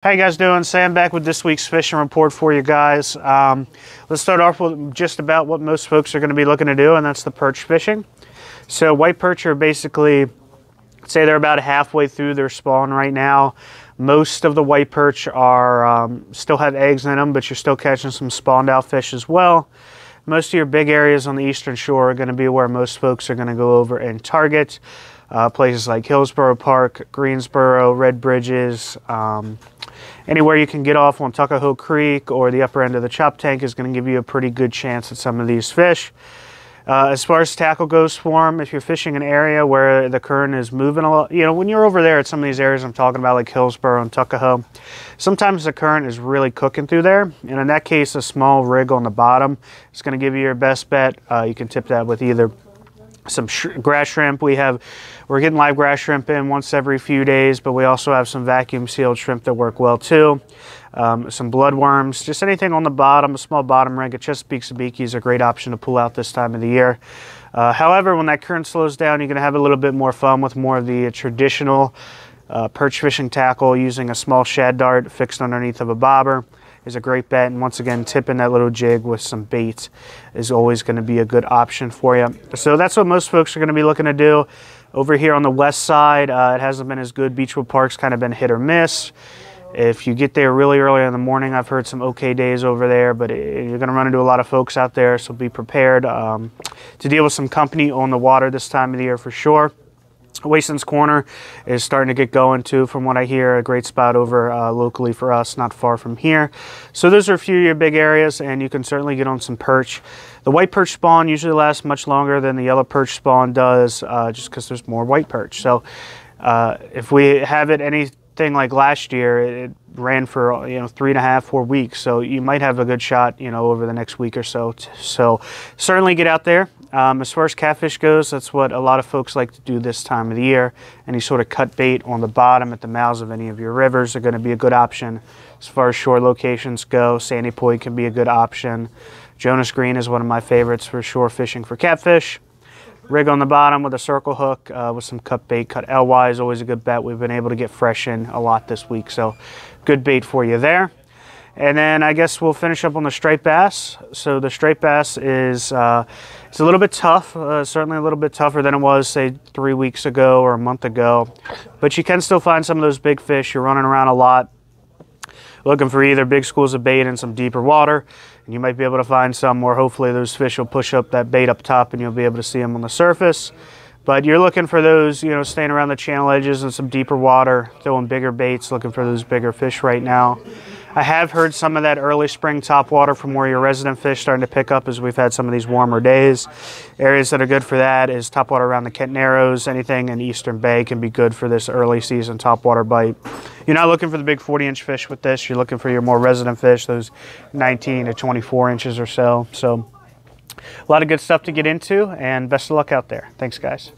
How you guys doing? Sam back with this week's fishing report for you guys. Let's start off with just about what most folks are going to be looking to do, and that's the perch fishing. So white perch are basically, say they're about halfway through their spawn right now. Most of the white perch are still have eggs in them, but you're still catching some spawned out fish as well. Most of your big areas on the eastern shore are going to be where most folks are going to go over and target. Places like Hillsborough Park, Greensboro, Red Bridges, anywhere you can get off on Tuckahoe Creek or the upper end of the chop tank is going to give you a pretty good chance at some of these fish. As far as tackle goes for them, if you're fishing an area where the current is moving a lot, you know, when you're over there at some of these areas I'm talking about, like Hillsborough and Tuckahoe, sometimes the current is really cooking through there. And in that case, a small rig on the bottom is going to give you your best bet. You can tip that with either some grass shrimp. We're getting live grass shrimp in once every few days, but we also have some vacuum sealed shrimp that work well too. Some bloodworms, just anything on the bottom. A small bottom rig, a Chesapeake sabiki is a great option to pull out this time of the year. However, when that current slows down, you're going to have a little bit more fun with more of the traditional perch fishing tackle. Using a small shad dart fixed underneath of a bobber is a great bet, and once again, tipping that little jig with some bait is always going to be a good option for you. So that's what most folks are going to be looking to do. Over here on the west side, it hasn't been as good. Beechwood Park's kind of been hit or miss. If you get there really early in the morning, I've heard some okay days over there, but you're going to run into a lot of folks out there, so be prepared to deal with some company on the water this time of the year for sure. Wason's Corner is starting to get going too, from what I hear. A great spot over locally for us, not far from here. So those are a few of your big areas, and you can certainly get on some perch. The white perch spawn usually lasts much longer than the yellow perch spawn does, just because there's more white perch. So if we have it anything like last year, it ran for 3.5, 4 weeks. So you might have a good shot, over the next week or so. So certainly get out there. As far as catfish goes, that's what a lot of folks like to do this time of the year. Any sort of cut bait on the bottom at the mouths of any of your rivers are going to be a good option. As far as shore locations go, Sandy Point can be a good option. Jonas Green is one of my favorites for shore fishing for catfish. Rig on the bottom with a circle hook with some cut bait. Cut LY is always a good bet. We've been able to get fresh in a lot this week, so good bait for you there. And then I guess we'll finish up on the striped bass. So the striped bass is it's a little bit tough, certainly a little bit tougher than it was, say, 3 weeks ago or a month ago. But you can still find some of those big fish. You're running around a lot looking for either big schools of bait in some deeper water, and you might be able to find some where hopefully those fish will push up that bait up top and you'll be able to see them on the surface. But you're looking for those, staying around the channel edges and some deeper water, throwing bigger baits, looking for those bigger fish right now. I have heard some of that early spring topwater from where your resident fish starting to pick up as we've had some of these warmer days. Areas that are good for that is topwater around the Kent Narrows. Anything in Eastern Bay can be good for this early season topwater bite. You're not looking for the big 40-inch fish with this. You're looking for your more resident fish, those 19 to 24 inches or so. So a lot of good stuff to get into, and best of luck out there. Thanks, guys.